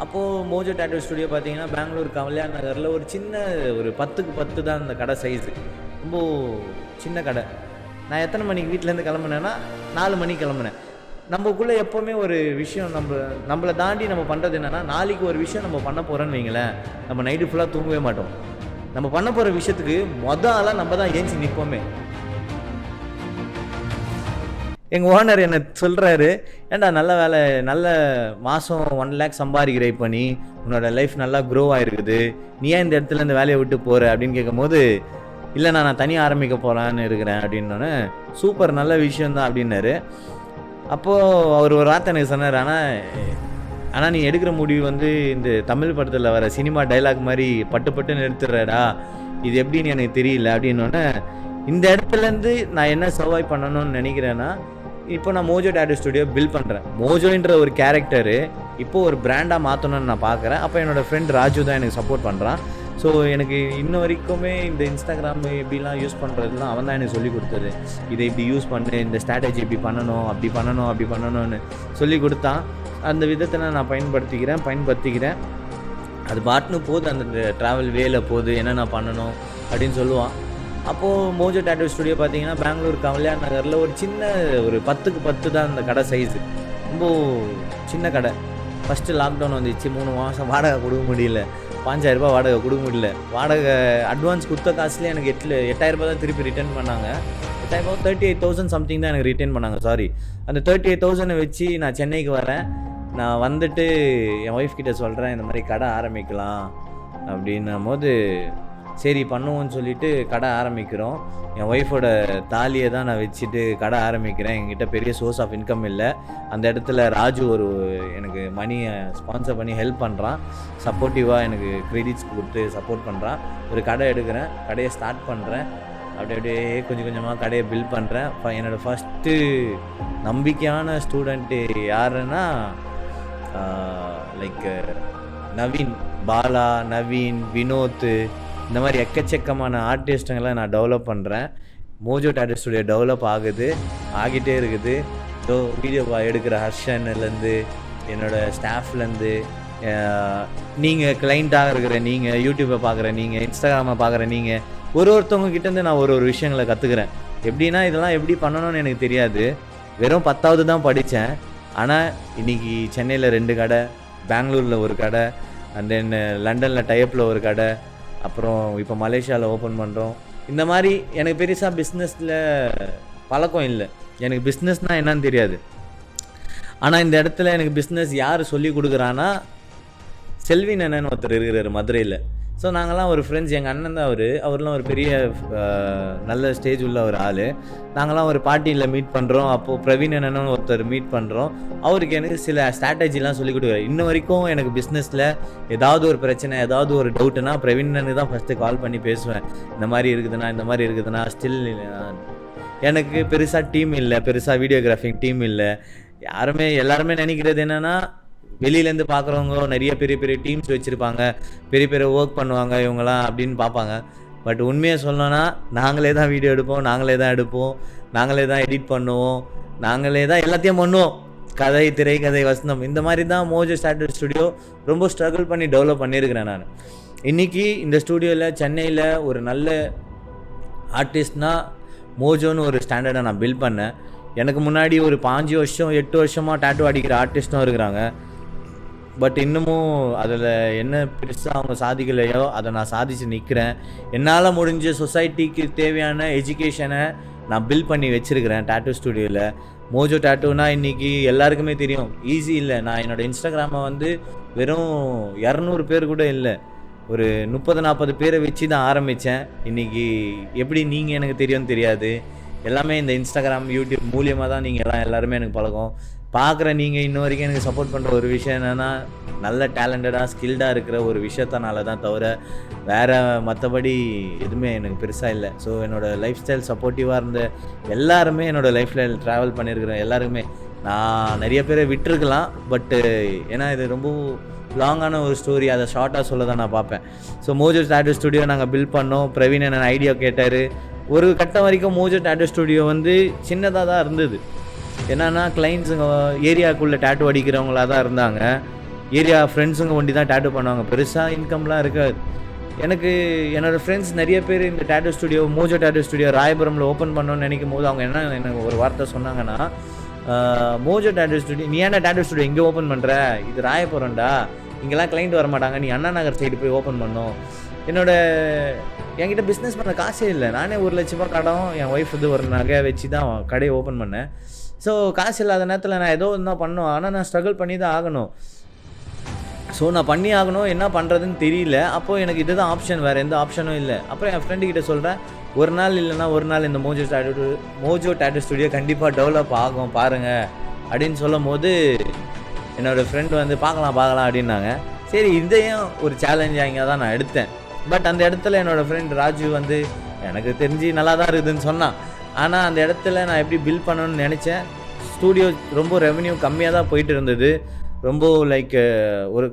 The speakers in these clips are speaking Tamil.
அப்போது மோஜோ டேட்டூ ஸ்டுடியோ பார்த்தீங்கன்னா பெங்களூர் கல்யாண நகரில் ஒரு சின்ன ஒரு 10க்கு 10 தான் அந்த கடை சைஸு. ரொம்ப சின்ன கடை. நான் எத்தனை மணிக்கு வீட்டிலேருந்து கிளம்புனேன்னா 4 மணிக்கு கிளம்புனேன். நம்மக்குள்ளே எப்போவுமே ஒரு விஷயம் நம்மளை தாண்டி நம்ம பண்ணுறது என்னென்னா, நாளைக்கு ஒரு விஷயம் நம்ம பண்ண போகிறோன்னு வைங்களேன், நம்ம நைட்டு ஃபுல்லாக தூங்கவே மாட்டோம். நம்ம பண்ண போகிற விஷயத்துக்கு ஆளாக நம்ம தான் ஏஞ்சி நிற்போமே. எங்கள் ஓனர் என்ன சொல்கிறாரு, ஏன்டா நல்ல வேலை, நல்ல மாதம் 1 lakh சம்பாதிக்கிற இப்போ நீ, உன்னோட லைஃப் நல்லா க்ரோ ஆகிருக்குது, நீ ஏன் இந்த இடத்துல இந்த வேலையை விட்டு போகிற அப்படின்னு கேட்கும்போது, இல்லைண்ணா நான் தனியாக ஆரம்பிக்க போகலான்னு இருக்கிறேன் அப்படின்னோடனே, சூப்பர் நல்ல விஷயந்தான் அப்படின்னாரு. அப்போது அவர் ஒரு வார்த்தை எனக்கு சொன்னார், ஆனால் நீ எடுக்கிற முடிவு வந்து இந்த தமிழ் படத்தில் வர சினிமா டைலாக் மாதிரி பட்டு நிறுத்துறடா, இது எப்படின்னு எனக்கு தெரியல அப்படின்னோடனே, இந்த இடத்துலேருந்து நான் என்ன சர்வைவ் பண்ணணும்னு நினைக்கிறேன்னா, இப்போ நான் மோஜோ டேட்டூ ஸ்டுடியோ பில்ட் பண்ணுறேன். மோஜோன்ற ஒரு கேரக்டரு இப்போது ஒரு பிராண்டாக மாற்றணும்னு நான் பார்க்குறேன். அப்போ என்னோடய ஃப்ரெண்ட் ராஜு தான் எனக்கு சப்போர்ட் பண்ணுறான். ஸோ எனக்கு இன்ன வரைக்குமே இந்த இன்ஸ்டாகிராம் எப்படிலாம் யூஸ் பண்ணுறதுலாம் அவன் தான் எனக்கு சொல்லி கொடுத்தது. இதை இப்படி யூஸ் பண்ணு, இந்த ஸ்ட்ராட்டஜி இப்படி பண்ணணும், அப்படி பண்ணணும்னு சொல்லி கொடுத்தான். அந்த விதத்தை நான் பயன்படுத்திக்கிறேன். அது பாட்டுன்னு போகுது, அந்த ட்ராவல் வேல போகுது, என்னென்ன பண்ணணும் அப்படின்னு சொல்லுவான். அப்போது மோஜோ டேட்டூ ஸ்டுடியோ பார்த்தீங்கன்னா பெங்களூர் கல்யாண நகரில் ஒரு சின்ன ஒரு 10க்கு 10 தான் அந்த கடை சைஸு. ரொம்ப சின்ன கடை. ஃபஸ்ட்டு லாக்டவுன் வந்துச்சு, 3 மாதம் வாடகை கொடுக்க முடியல, 5000 ரூபா வாடகை கொடுக்க முடியல. வாடகை அட்வான்ஸ் கொடுத்த காசுலேயே எனக்கு 8000 ரூபா தான் திருப்பி ரிட்டர்ன் பண்ணாங்க. 8000 38,000 சம்திங் தான் எனக்கு ரிட்டர்ன் பண்ணாங்க. சாரி, அந்த 38,000 வச்சு நான் சென்னைக்கு வரேன். நான் வந்துட்டு என் ஒய்ஃப் கிட்டே சொல்கிறேன், இந்த மாதிரி கடை ஆரம்பிக்கலாம் அப்படின்னும் போது, சரி பண்ணுவோன்னு சொல்லிவிட்டு கடை ஆரம்பிக்கிறோம். என் ஒய்ஃபோட தாலியை தான் நான் வச்சுட்டு கடை ஆரம்பிக்கிறேன். என்கிட்ட பெரிய சோர்ஸ் ஆஃப் இன்கம் இல்லை. அந்த இடத்துல ராஜு எனக்கு மணியை ஸ்பான்சர் பண்ணி ஹெல்ப் பண்ணுறான். சப்போர்ட்டிவாக எனக்கு க்ரெடிட்ஸ் கொடுத்து சப்போர்ட் பண்ணுறான். ஒரு கடை எடுக்கிறேன், கடையை ஸ்டார்ட் பண்ணுறேன். அப்படியே கொஞ்சம் கொஞ்சமாக கடையை பில்ட் பண்ணுறேன். என்னோடய ஃபஸ்ட்டு நம்பிக்கையான ஸ்டூடெண்ட்டு யாருன்னா லைக் நவீன், பாலா, நவீன், வினோத், இந்த மாதிரி எக்கச்சக்கமான ஆர்டிஸ்ட்டுங்களாம் நான் டெவலப் பண்ணுறேன். மோஜோ டேட்டூ ஸ்டுடியோ டெவலப் ஆகிட்டே இருக்குது. வீடியோ எடுக்கிற ஹர்ஷன்லேருந்து, என்னோடய ஸ்டாஃப்லேருந்து, நீங்கள் கிளைண்ட்டாக இருக்கிற நீங்கள், யூடியூப்பை பார்க்குற நீங்கள், இன்ஸ்டாகிராமை பார்க்குற நீங்கள், ஒருத்தவங்க கிட்டேருந்து நான் ஒரு விஷயங்களை கற்றுக்குறேன். எப்படின்னா இதெல்லாம் எப்படி பண்ணணும்னு எனக்கு தெரியாது. வெறும் 10வது தான் படித்தேன். ஆனால் இன்றைக்கி சென்னையில் 2 கடை, பெங்களூரில் ஒரு கடை, அண்ட் தென் லண்டனில் டைப்பில் ஒரு கடை, அப்புறம் இப்போ மலேசியாவில் ஓப்பன் பண்ணுறோம். இந்த மாதிரி எனக்கு பெருசாக பிஸ்னஸில் பழக்கம் இல்லை. எனக்கு பிஸ்னஸ்னால் என்னன்னு தெரியாது. ஆனால் இந்த இடத்துல எனக்கு பிஸ்னஸ் யார் சொல்லி கொடுக்குறான்னா, செல்வின் அண்ணன் ஒருத்தர் இருக்கிறார் மதுரையில். ஸோ நாங்கள்லாம் ஒரு ஃப்ரெண்ட்ஸ். எங்கள் அண்ணன் தான் அவர்லாம் ஒரு பெரிய நல்ல ஸ்டேஜ் உள்ள ஒரு ஆள். நாங்கள்லாம் ஒரு பார்ட்டியில் மீட் பண்ணுறோம். அப்போது பிரவீன் அண்ணனும் ஒருத்தர் மீட் பண்ணுறோம். அவருக்கு எனக்கு சில ஸ்ட்ராட்டஜிலாம் சொல்லிக் கொடுக்குறாரு. இன்ன வரைக்கும் எனக்கு பிஸ்னஸில் ஏதாவது ஒரு பிரச்சனை, ஏதாவது ஒரு டவுட்டுனா பிரவீன் அண்ணனுக்கு தான் ஃபஸ்ட்டு கால் பண்ணி பேசுவேன். இந்த மாதிரி இருக்குதுன்னா ஸ்டில் எனக்கு பெருசாக டீம் இல்லை, பெருசாக வீடியோகிராஃபிங் டீம் இல்லை. எல்லாருமே நினைக்கிறது என்னென்னா, வெளியிலேருந்து பார்க்குறவங்க நிறைய பெரிய பெரிய டீம்ஸ் வச்சுருப்பாங்க, பெரிய பெரிய ஒர்க் பண்ணுவாங்க இவங்களாம் அப்படின்னு பார்ப்பாங்க. பட் உண்மையாக சொல்லணும்னா, நாங்களே தான் வீடியோ எடுப்போம், நாங்களே தான் எடிட் பண்ணுவோம், நாங்களே தான் எல்லாத்தையும் பண்ணுவோம். கதை, திரைக்கதை, வசனம், இந்த மாதிரி தான் மோஜோ டேட்டூ ஸ்டுடியோ ரொம்ப ஸ்ட்ரகிள் பண்ணி டெவலப் பண்ணியிருக்கிறேன் நான். இன்றைக்கி இந்த ஸ்டுடியோவில் சென்னையில் ஒரு நல்ல ஆர்டிஸ்ட்னால் மோஜோன்னு ஒரு ஸ்டாண்டர்டை நான் பில்ட் பண்ணேன். எனக்கு முன்னாடி ஒரு 5 வருஷம் 8 வருஷமாக டேட்டூ அடிக்கிற ஆர்டிஸ்ட்டும் இருக்கிறாங்க. பட் இன்னமும் அதில் என்ன பெருசாக அவங்க சாதிக்கலையோ அதை நான் சாதித்து நிற்கிறேன். என்னால் முடிஞ்ச சொசைட்டிக்கு தேவையான எஜுகேஷனை நான் பில்ட் பண்ணி வச்சுருக்கிறேன் டேட்டூ ஸ்டுடியோவில். மோஜோ டேட்டூனா இன்றைக்கி எல்லாருக்குமே தெரியும், ஈஸி இல்லை. நான் என்னோடய இன்ஸ்டாகிராமை வந்து வெறும் 200 பேர் கூட இல்லை, ஒரு 30-40 பேரை வச்சு தான் ஆரம்பித்தேன். இன்றைக்கி எப்படி நீங்கள் எனக்கு தெரியும்னு தெரியாது. எல்லாமே இந்த இன்ஸ்டாகிராம், யூடியூப் மூலியமாக தான் நீங்கள் எல்லாருமே எனக்கு பழக்கம். பார்க்குற நீங்கள் இன்ன வரைக்கும் எனக்கு சப்போர்ட் பண்ணுற ஒரு விஷயம் என்னென்னா, நல்ல டேலண்டடாக ஸ்கில்டாக இருக்கிற ஒரு விஷயத்தினால தான் தவிர வேறு மற்றபடி எதுவுமே எனக்கு பெருசாக இல்லை. ஸோ என்னோடய லைஃப் ஸ்டைல் சப்போர்ட்டிவாக இருந்த எல்லாருமே, என்னோடய லைஃப்பில் ட்ராவல் பண்ணியிருக்கிறேன் எல்லாருக்குமே, நான் நிறைய பேரை விட்டுருக்கலாம். பட்டு ஏன்னா இது ரொம்ப லாங்கான ஒரு ஸ்டோரி, அதை ஷார்ட்டாக சொல்ல தான் நான் பார்ப்பேன். ஸோ மோஜோ டேட்டூ ஸ்டுடியோ நாங்கள் பில்ட் பண்ணோம். பிரவீன் என்ன ஐடியா கேட்டார். ஒரு கட்டம் வரைக்கும் மோஜோ டேட்டூ ஸ்டுடியோ வந்து சின்னதாக தான் இருந்தது. என்னென்னா கிளைண்ட்ஸுங்க ஏரியாவுக்குள்ளே டேட்டூ அடிக்கிறவங்களாக தான் இருந்தாங்க. ஏரியா ஃப்ரெண்ட்ஸுங்க ஒண்டி தான் டேட்டூ பண்ணுவாங்க. பெருசாக இன்கம்லாம் இருக்காது. எனக்கு என்னோடய ஃப்ரெண்ட்ஸ் நிறைய பேர் இந்த tattoo studio Mojo tattoo studio ராயபுரமில் ஓப்பன் பண்ணணும்னு நினைக்கும் போது அவங்க என்ன எனக்கு ஒரு வார்த்தை சொன்னாங்கன்னா, மோஜோ டேட்டூ ஸ்டுடியோ நீ ஏன்னா டேட்டூ ஸ்டுடியோ இங்கே ஓப்பன் பண்ணுற, இது ராயபுரம்டா, இங்கெல்லாம் கிளைண்ட் வர மாட்டாங்க, நீ அண்ணா நகர் சைடு போய் ஓப்பன் பண்ணும். என்கிட்ட பிஸ்னஸ் பண்ண காசே இல்லை. நானே 1 லட்ச ரூபா கடன் என் ஒய்ஃப் இது ஒரு நகை வச்சு தான் கடையை ஓப்பன் பண்ணேன். ஸோ காசு இல்லாத நேரத்தில் நான் ஏதோ ஒன்று தான் பண்ணணும். ஆனால் நான் ஸ்ட்ரகிள் பண்ணி தான் ஆகணும். ஸோ நான் பண்ணி ஆகணும், என்ன பண்ணுறதுன்னு தெரியல. அப்போது எனக்கு இதுதான் ஆப்ஷன், வேறு எந்த ஆப்ஷனும் இல்லை. அப்புறம் என் ஃப்ரெண்டுக்கிட்ட சொல்கிறேன், ஒரு நாள் இல்லைன்னா ஒரு நாள் இந்த மோஜோ டேட்டூ ஸ்டுடியோ கண்டிப்பாக டெவலப் ஆகும் பாருங்கள் அப்படின்னு சொல்லும் போது என்னோடய ஃப்ரெண்டு வந்து பார்க்கலாம் அப்படின்னாங்க. சரி, இதையும் ஒரு சேலஞ்சாக தான் நான் எடுத்தேன். பட் அந்த இடத்துல என்னோடய ஃப்ரெண்ட் ராஜு வந்து எனக்கு தெரிஞ்சு நல்லா தான் இருக்குதுன்னு சொன்னான். ஆனால் அந்த இடத்துல நான் எப்படி பில்ட் பண்ணணும்னு நினச்சேன். ஸ்டூடியோ ரொம்ப ரெவென்யூ கம்மியாக தான் போயிட்டு இருந்தது. ரொம்ப லைக்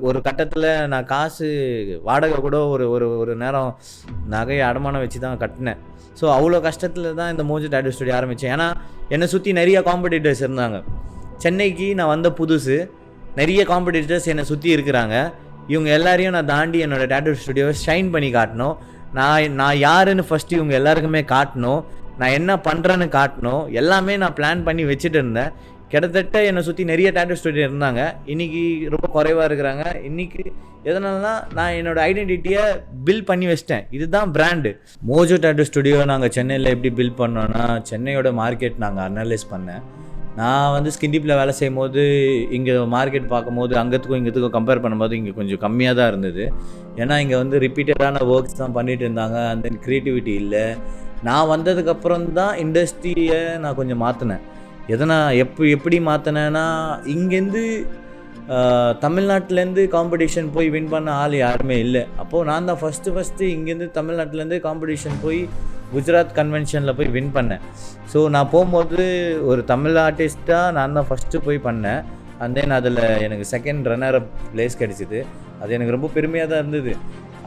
ஒரு கட்டத்தில் நான் காசு வாடகை கூட ஒரு நேரம் நகையை அடமானம் வச்சு தான் கட்டினேன். ஸோ அவ்வளோ கஷ்டத்தில் தான் இந்த மோஜோ டேட்டூ ஸ்டுடியோ ஆரம்பித்தேன். ஏன்னா என்னை சுற்றி நிறைய காம்படிட்டர்ஸ் இருந்தாங்க. சென்னைக்கு நான் வந்த புதுசு, நிறைய காம்படிட்டர்ஸ் என்னை சுற்றி இருக்கிறாங்க. இவங்க எல்லாரையும் நான் தாண்டி என்னோடய டேட்டூ ஸ்டுடியோவை ஷைன் பண்ணி காட்டணும். நான் யாருன்னு ஃபஸ்ட்டு இவங்க எல்லாருக்குமே காட்டணும். நான் என்ன பண்ணுறேன்னு காட்டணும். எல்லாமே நான் பிளான் பண்ணி வச்சுட்டு இருந்தேன். கிட்டத்தட்ட என்னை சுற்றி நிறைய டேட்டூ ஸ்டுடியோ இருந்தாங்க. இன்றைக்கி ரொம்ப குறைவாக இருக்கிறாங்க. இன்றைக்கி எதனாலனா நான் என்னோடய ஐடென்டிட்டியை பில்ட் பண்ணி வச்சிட்டேன். இதுதான் பிராண்டு. மோஜோ டேட்டூ ஸ்டுடியோ நாங்கள் சென்னையில் எப்படி பில்ட் பண்ணோன்னா, சென்னையோட மார்க்கெட் நாங்கள் அனலைஸ் பண்ணேன். நான் வந்து ஸ்கின்டிப்பில் வேலை செய்யும் போது இங்கே மார்க்கெட் பார்க்கும்போது அங்கத்துக்கும் இங்கத்துக்கும் கம்பேர் பண்ணும்போது இங்கே கொஞ்சம் கம்மியாக தான் இருந்தது. ஏன்னா இங்கே வந்து ரிப்பீட்டடான ஒர்க்ஸ் தான் பண்ணிகிட்டு இருந்தாங்க. அந்த க்ரியேட்டிவிட்டி இல்லை. நான் வந்ததுக்கப்புறம் தான் இண்டஸ்ட்ரியை நான் கொஞ்சம் மாற்றினேன். எப்படி மாற்றினேன்னா, இங்கேருந்து தமிழ்நாட்டிலேருந்து காம்படிஷன் போய் வின் பண்ண ஆள் யாருமே இல்லை. அப்போது நான் தான் ஃபஸ்ட்டு இங்கேருந்து தமிழ்நாட்டிலேருந்து காம்படிஷன் போய் குஜராத் கன்வென்ஷனில் போய் வின் பண்ணேன். ஸோ நான் போகும்போது ஒரு தமிழ் ஆர்டிஸ்ட்டாக நான் தான் ஃபஸ்ட்டு போய் பண்ணேன். அண்ட் தென் அதில் எனக்கு செகண்ட் ரன்னர் அப் பிளேஸ் கிடச்சிது. அது எனக்கு ரொம்ப பெருமையாக தான் இருந்தது.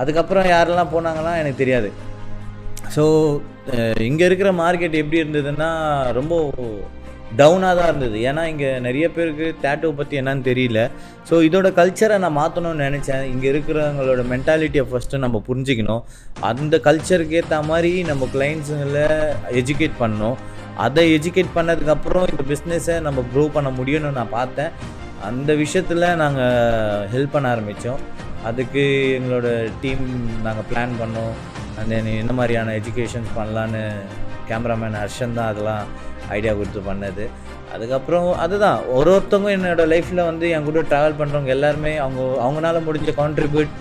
அதுக்கப்புறம் யாரெல்லாம் போனாங்கலாம் எனக்கு தெரியாது. ஸோ இங்கே இருக்கிற மார்க்கெட் எப்படி இருந்ததுன்னா ரொம்ப டவுனாக தான் இருந்தது. ஏன்னா இங்கே நிறைய பேருக்கு டேட்டூ பற்றி என்னன்னு தெரியல. ஸோ இதோட கல்ச்சரை நான் மாற்றணும்னு நினச்சேன். இங்கே இருக்கிறவங்களோட மென்டாலிட்டியை ஃபஸ்ட்டு நம்ம புரிஞ்சிக்கணும். அந்த கல்ச்சருக்கு ஏற்ற மாதிரி நம்ம கிளைண்ட்ஸுங்களை எஜுகேட் பண்ணணும். அதை எஜுகேட் பண்ணதுக்கப்புறம் இந்த பிஸ்னஸை நம்ம க்ரோ பண்ண முடியும்னு நான் பார்த்தேன். அந்த விஷயத்தில் நாங்கள் ஹெல்ப் பண்ண ஆரம்பித்தோம். அதுக்கு எங்களோட டீம் நாங்கள் பிளான் பண்ணோம். அண்ட் தென் என்ன மாதிரியான எஜுகேஷன்ஸ் பண்ணலான்னு கேமராமேன் ஹர்ஷன் தான் அதெல்லாம் ஐடியா கொடுத்து பண்ணது. அதுக்கப்புறம் அதுதான் ஒருத்தவங்க என்னோடய லைஃப்பில் வந்து என் கூட ட்ராவல் பண்ணுறவங்க எல்லாருமே அவங்களால முடிஞ்ச கான்ட்ரிபியூட்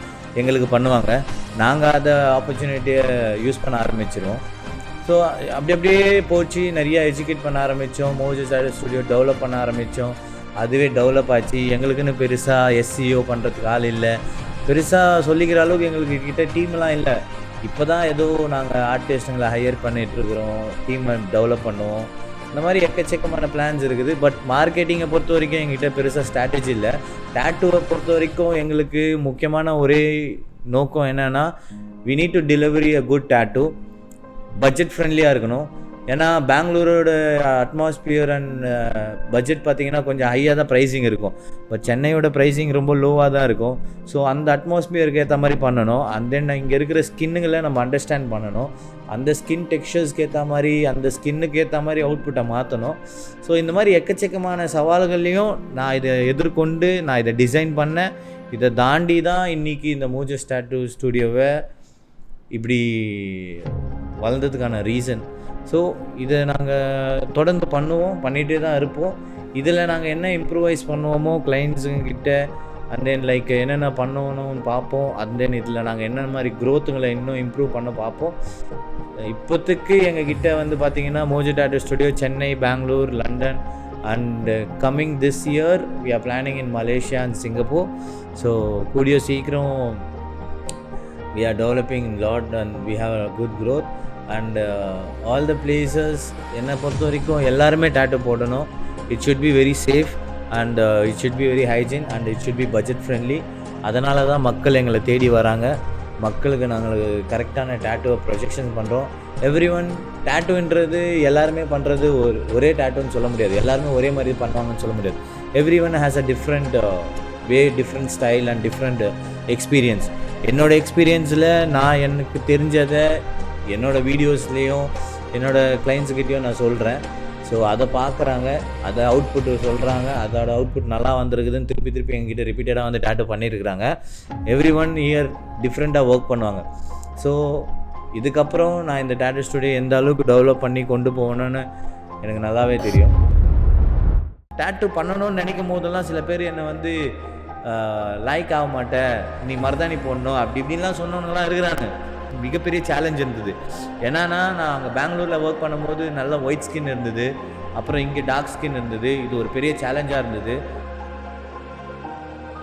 எங்களுக்கு பண்ணுவாங்க. நாங்கள் அதை ஆப்பர்ச்சுனிட்டியை யூஸ் பண்ண ஆரம்பிச்சிருவோம். ஸோ அப்படியே போச்சு. நிறையா எஜுகேட் பண்ண ஆரம்பித்தோம். மோஜோ டேட்டூ ஸ்டுடியோ டெவலப் பண்ண ஆரம்பித்தோம். அதுவே டெவலப் ஆச்சு. எங்களுக்குன்னு பெருசாக SEO பண்ணுறதுக்கு ஆள் இல்லை. பெருசாக சொல்லிக்கிற அளவுக்கு எங்களுக்கு கிட்ட டீம்லாம் இல்லை. இப்போ தான் ஏதோ நாங்கள் ஆர்டிஸ்ட்டுங்களை ஹையர் பண்ணிகிட்ருக்குறோம். டீமை டெவலப் பண்ணுவோம். இந்த மாதிரி எக்கச்சக்கமான பிளான்ஸ் இருக்குது. பட் மார்க்கெட்டிங்கை பொறுத்த வரைக்கும் எங்ககிட்ட பெருசாக ஸ்ட்ராட்டஜி இல்லை. டேட்டூவை பொறுத்த வரைக்கும் எங்களுக்கு முக்கியமான ஒரே நோக்கம் என்னென்னா, we need to deliver a good tattoo. Budget ஃப்ரெண்ட்லியாக இருக்கணும். ஏன்னா பெங்களூரோட அட்மாஸ்பியர் அண்ட் பட்ஜெட் பார்த்திங்கன்னா கொஞ்சம் ஹையாக தான் ப்ரைஸிங் இருக்கும். பட் சென்னையோட ப்ரைஸிங் ரொம்ப லோவாக தான் இருக்கும். ஸோ அந்த அட்மாஸ்பியருக்கு ஏற்ற மாதிரி பண்ணணும். அண்ட் தென் இங்கே இருக்கிற ஸ்கின்னுங்களை நம்ம அண்டர்ஸ்டாண்ட் பண்ணணும். அந்த ஸ்கின் டெக்ஸ்சர்ஸ்க்கு ஏற்ற மாதிரி, அந்த ஸ்கின்னுக்கு ஏற்ற மாதிரி அவுட்புட்டை மாற்றணும். ஸோ இந்த மாதிரி எக்கச்சக்கமான சவால்கள்லையும் நான் இதை எதிர்கொண்டு நான் இதை டிசைன் பண்ணேன். இதை தாண்டி தான் இன்றைக்கி இந்த மோஜோ டேட்டூ ஸ்டுடியோவை இப்படி வளர்ந்ததுக்கான ரீசன். ஸோ இதை நாங்கள் தொடர்ந்து பண்ணிகிட்டே தான் இருப்போம். இதில் நாங்கள் என்ன இம்ப்ரூவைஸ் பண்ணுவோமோ கிளைண்ட்ஸுங்கிட்ட, அண்ட் தென் லைக் என்னென்ன பண்ணணும்னு பார்ப்போம். அண்ட் தென் இதில் நாங்கள் என்னென்ன மாதிரி க்ரோத்துங்களை இன்னும் இம்ப்ரூவ் பண்ண பார்ப்போம். இப்போத்துக்கு எங்கள் கிட்டே வந்து பார்த்திங்கன்னா Mojo tattoo studio Chennai, Bengaluru, London and coming this year we are planning in Malaysia and Singapore. So கூடிய சீக்கிரம் we are developing a lot and we have a good growth. And all the places என்னை பொறுத்த வரைக்கும் எல்லாருமே டேட்டூ போடணும். It should be very safe and it should be very hygiene and it should be budget friendly. அதனால தான் மக்கள் எங்களை தேடி வராங்க. மக்களுக்கு நாங்கள் கரெக்டான டேட்டூவை ப்ரொஜெக்ஷன் பண்ணுறோம். எவ்ரி ஒன் டேட்டூன்றது எல்லாருமே பண்ணுறது ஒரே டேட்டூன்னு சொல்ல முடியாது. எல்லாருமே ஒரே மாதிரி பண்ணுவாங்கன்னு சொல்ல முடியாது. Every one has a different way different style and different experience. என்னோடய எக்ஸ்பீரியன்ஸில் நான் எனக்கு தெரிஞ்சதை என்னோடய வீடியோஸ்லேயும் என்னோடய கிளைண்ட்ஸுக்கிட்டேயும் நான் சொல்கிறேன். ஸோ அதை பார்க்குறாங்க, அதை அவுட்புட்டு சொல்கிறாங்க, அதோட அவுட்புட் நல்லா வந்திருக்குதுன்னு திருப்பி எங்ககிட்ட ரிப்பீட்டடாக வந்து டேட்டூ பண்ணியிருக்கிறாங்க. எவ்ரி ஒன் இயர் டிஃப்ரெண்ட்டாக ஒர்க் பண்ணுவாங்க. ஸோ இதுக்கப்புறம் நான் இந்த டேட்டூ ஸ்டுடியோ எந்த அளவுக்கு டெவலப் பண்ணி கொண்டு போகணுன்னு எனக்கு நல்லாவே தெரியும். டேட்டூ பண்ணணும்னு நினைக்கும் போதெல்லாம் சில பேர் என்னை வந்து லைக் ஆக மாட்டேன், நீ மருதாணி போடணும் அப்படி இப்படின்லாம் சொன்னவங்கலாம் இருக்கிறாங்க. மிகப்பெரிய சேலஞ்ச் இருந்தது. ஏன்னா நான் அங்கே பெங்களூரில் ஒர்க் பண்ணும்போது நல்ல ஒயிட் ஸ்கின் இருந்தது, அப்புறம் இங்கே டார்க் ஸ்கின் இருந்தது. இது ஒரு பெரிய சேலஞ்சாக இருந்தது.